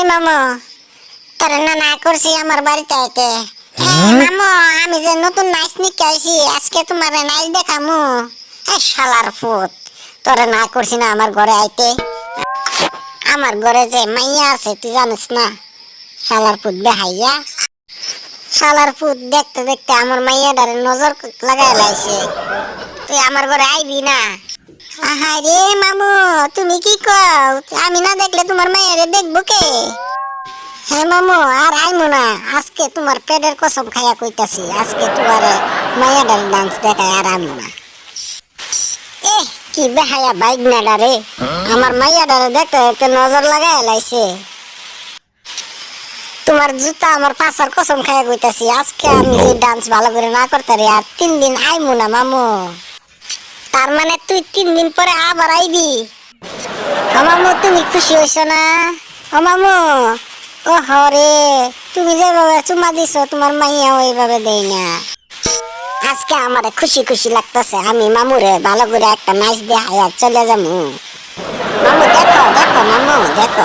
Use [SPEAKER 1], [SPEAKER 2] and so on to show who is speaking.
[SPEAKER 1] এই মামু, তোর না করছি আমার বাড়িতে আইতে। মামু, আমি যে নতুন নাইস নিকে আইছি, আজকে তোমার নাইস দেখামু। শালার ফুত, তোরে না করছি না আমার ঘরে আইতে। আমার ঘরে যে মাইয়া আছে তুই জানিস না? শালার ফুত বেহাইয়া। শালার ফুত দেখতে দেখতে আমার মাইয়াটারে নজর লাগাই লাইছে। তুই আমার ঘরে আইবি না? আহারে মামু, তুমি কি কও? আমি না দেখলে তোমার মাইয়ারে দেখবো কে? হ্যাঁ মামু, আর আইমু না। আজকে তোমার পেটের কসম খাইয়া কইতাছি, আজকে তোমার মাইয়াটার ডান্স দেখায় আর আইমু না। কি বেহায়া বাইক না রে, আমার মাইয়াটারে দেখতে দেখতে নজর লাগাই লাইছে। তোমার জুতা আমার পাছার কসম খাইয়া কইতাছি, আজকে আমি যে ডান্স ভালো করে না করতে রে আর 3 দিন আইমু না মামু। তার মানে তুই 3 দিন পরে আবার আইবি? ও মামু, তুমি খুশি হইছো না? ও মামু, ও হরে, তুমি যেভাবে চুমা দিছো তোমার মাইয়া ওইভাবে দেই না। আজকে আমার খুশি খুশি লাগতেছে, আমি মামুরে ভালো করে একটা নাচ দেখাইয়া চলে যাবো। মামু দেখো দেখো, মামু দেখো।